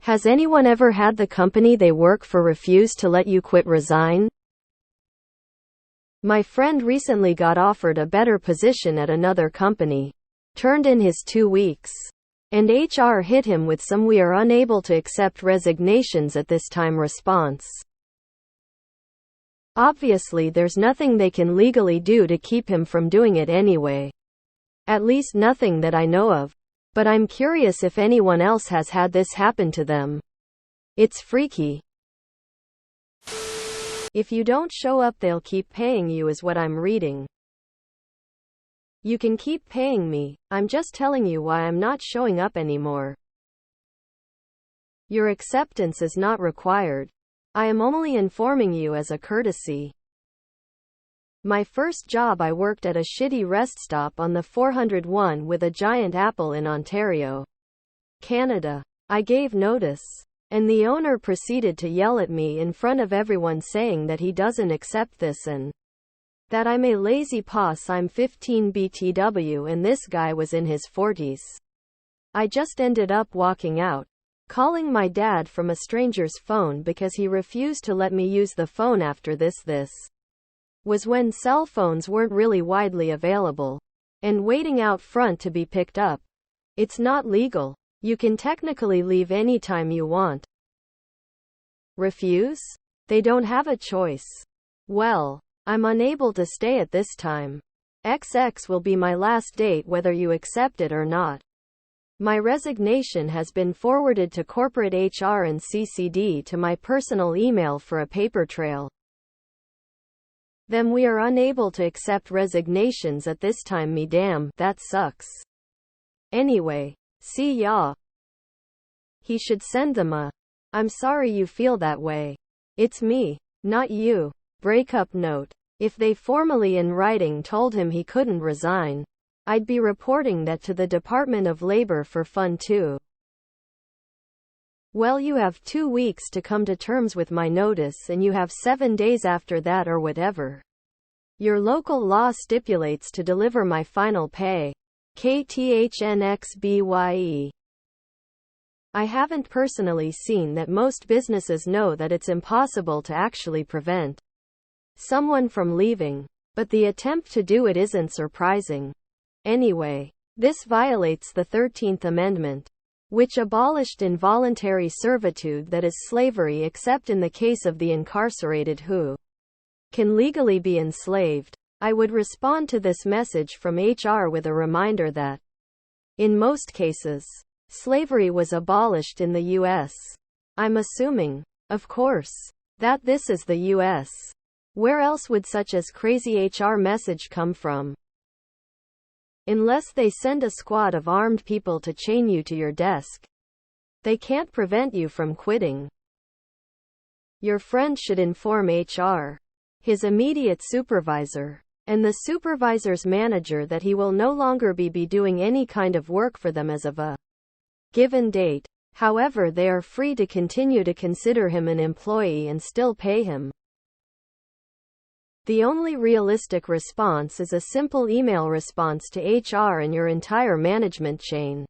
Has anyone ever had the company they work for refuse to let you quit resign? My friend recently got offered a better position at another company. Turned in his 2 weeks. And HR hit him with some "we are unable to accept resignations at this time" response. Obviously there's nothing they can legally do to keep him from doing it anyway. At least nothing that I know of. But I'm curious if anyone else has had this happen to them. It's freaky. If you don't show up, they'll keep paying you, is what I'm reading. You can keep paying me. I'm just telling you why I'm not showing up anymore. Your acceptance is not required. I am only informing you as a courtesy. My first job, I worked at a shitty rest stop on the 401 with a giant apple in Ontario, Canada. I gave notice, and the owner proceeded to yell at me in front of everyone, saying that he doesn't accept this and that I'm a lazy poss. I'm 15 BTW and this guy was in his 40s. I just ended up walking out, calling my dad from a stranger's phone because he refused to let me use the phone after this. This was when cell phones weren't really widely available, and waiting out front to be picked up. It's not legal. You can technically leave anytime you want. Refuse? They don't have a choice. Well, I'm unable to stay at this time. XX will be my last date whether you accept it or not. My resignation has been forwarded to corporate HR and CC'd to my personal email for a paper trail. Then we are unable to accept resignations at this time. Me damn, that sucks. Anyway, see ya. He should send them a "I'm sorry you feel that way. It's me, not you" breakup note. If they formally in writing told him he couldn't resign, I'd be reporting that to the Department of Labor for fun too. Well, you have 2 weeks to come to terms with my notice and you have 7 days after that or whatever your local law stipulates to deliver my final pay. KTHNXBYE. I haven't personally seen that most businesses know that it's impossible to actually prevent someone from leaving, but the attempt to do it isn't surprising. Anyway, this violates the 13th Amendment, which abolished involuntary servitude, that is slavery, except in the case of the incarcerated who can legally be enslaved. I would respond to this message from HR with a reminder that, in most cases, slavery was abolished in the U.S. I'm assuming, of course, that this is the U.S. Where else would such as crazy HR message come from? Unless they send a squad of armed people to chain you to your desk, they can't prevent you from quitting. Your friend should inform HR, his immediate supervisor, and the supervisor's manager that he will no longer be doing any kind of work for them as of a given date. However, they are free to continue to consider him an employee and still pay him. The only realistic response is a simple email response to HR and your entire management chain.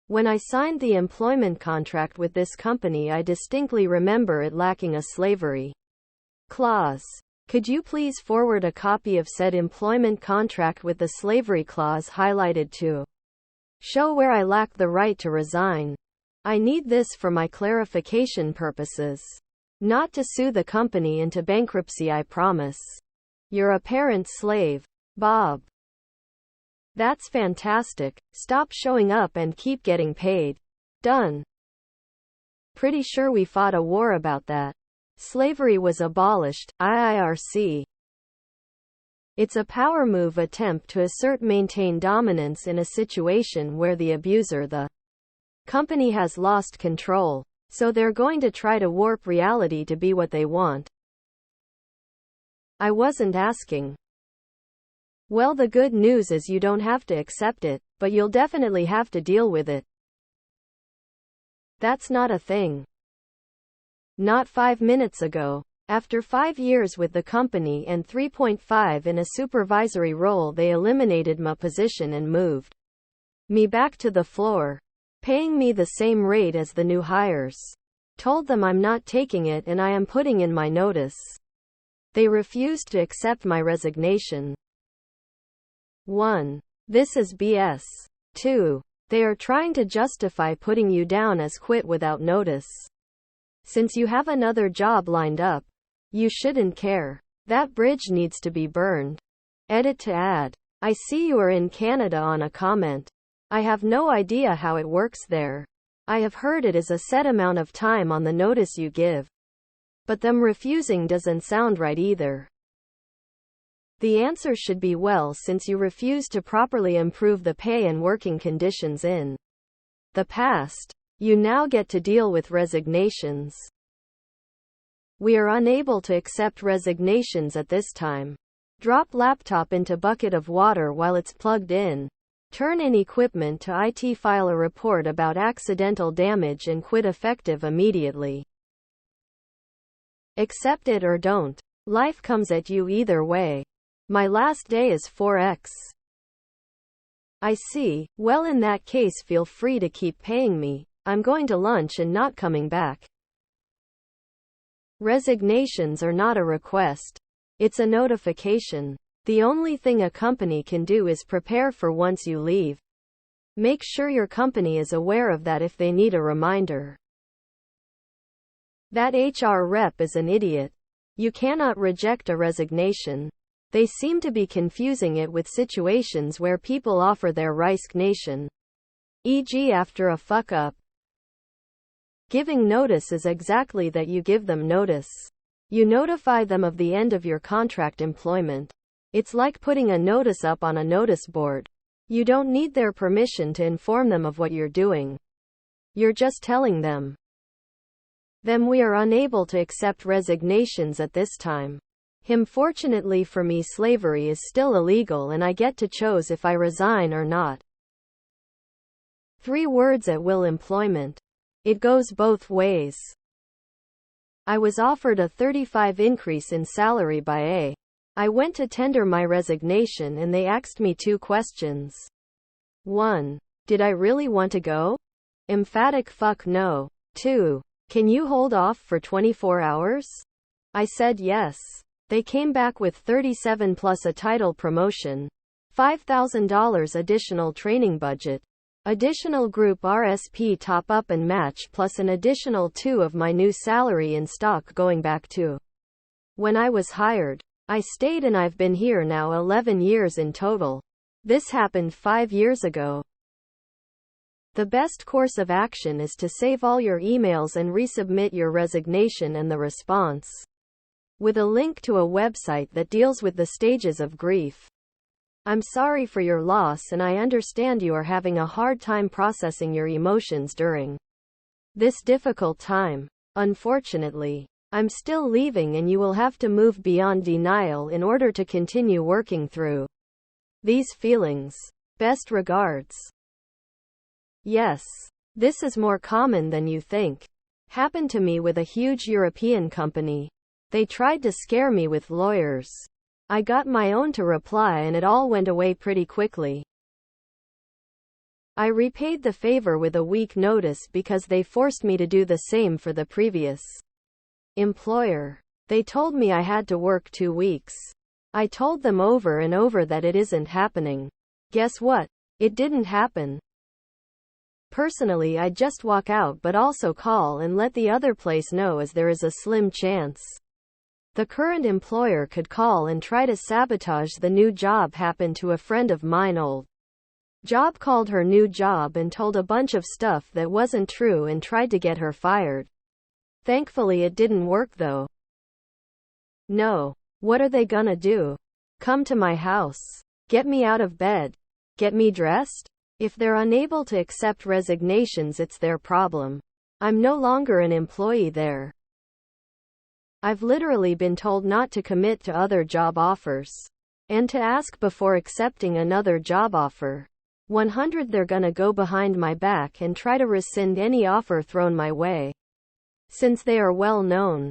When I signed the employment contract with this company, I distinctly remember it lacking a slavery clause. Could you please forward a copy of said employment contract with the slavery clause highlighted to show where I lack the right to resign? I need this for my clarification purposes. Not to sue the company into bankruptcy, I promise. Your apparent slave, Bob. That's fantastic. Stop showing up and keep getting paid. Done. Pretty sure we fought a war about that. Slavery was abolished, IIRC. It's a power move attempt to maintain dominance in a situation where the abuser, the company, has lost control. So they're going to try to warp reality to be what they want. I wasn't asking. Well, the good news is you don't have to accept it, but you'll definitely have to deal with it. That's not a thing. Not 5 minutes ago. After 5 years with the company and 3.5 in a supervisory role, they eliminated my position and moved me back to the floor. paying me the same rate as the new hires. Told them I'm not taking it and I am putting in my notice. They refused to accept my resignation. 1. This is BS. 2. They are trying to justify putting you down as quit without notice. Since you have another job lined up, you shouldn't care. That bridge needs to be burned. Edit to add. I see you are in Canada on a comment. I have no idea how it works there. I have heard it is a set amount of time on the notice you give. But them refusing doesn't sound right either. The answer should be well, since you refuse to properly improve the pay and working conditions in the past, you now get to deal with resignations. We are unable to accept resignations at this time. Drop laptop into bucket of water while it's plugged in. Turn in equipment to IT, file a report about accidental damage and quit effective immediately. Accept it or don't. Life comes at you either way. My last day is 4x. I see. Well, in that case, feel free to keep paying me. I'm going to lunch and not coming back. Resignations are not a request. It's a notification. The only thing a company can do is prepare for once you leave. Make sure your company is aware of that if they need a reminder. That HR rep is an idiot. You cannot reject a resignation. They seem to be confusing it with situations where people offer their resignation, e.g. after a fuck up. Giving notice is exactly that. You give them notice. You notify them of the end of your contract employment. It's like putting a notice up on a notice board. You don't need their permission to inform them of what you're doing. You're just telling them. We are unable to accept resignations at this time. Fortunately for me, slavery is still illegal and I get to choose if I resign or not. 3 words at will employment. It goes both ways. I was offered a 35% increase in salary by AITA. I went to tender my resignation and they asked me 2 questions. 1. Did I really want to go? Emphatic fuck no. 2. Can you hold off for 24 hours? I said yes. They came back with 37 plus a title promotion, $5,000 additional training budget, additional group RSP top up and match, plus an additional 2 of my new salary in stock going back to when I was hired. I stayed and I've been here now 11 years in total. This happened 5 years ago. The best course of action is to save all your emails and resubmit your resignation and the response with a link to a website that deals with the stages of grief. I'm sorry for your loss and I understand you are having a hard time processing your emotions during this difficult time. Unfortunately, I'm still leaving and you will have to move beyond denial in order to continue working through these feelings. Best regards. Yes, this is more common than you think. Happened to me with a huge European company. They tried to scare me with lawyers. I got my own to reply and it all went away pretty quickly. I repaid the favor with a week notice because they forced me to do the same for the previous employer. They told me I had to work 2 weeks. I told them over and over that it isn't happening. Guess what? It didn't happen. Personally, I'd just walk out but also call and let the other place know, as there is a slim chance the current employer could call and try to sabotage the new job. Happened to a friend of mine. Old job called her new job and told a bunch of stuff that wasn't true and tried to get her fired. Thankfully it didn't work though. No. What are they gonna do? Come to my house? Get me out of bed? Get me dressed? If they're unable to accept resignations, it's their problem. I'm no longer an employee there. I've literally been told not to commit to other job offers and to ask before accepting another job offer. 100 They're gonna go behind my back and try to rescind any offer thrown my way. Since they are well known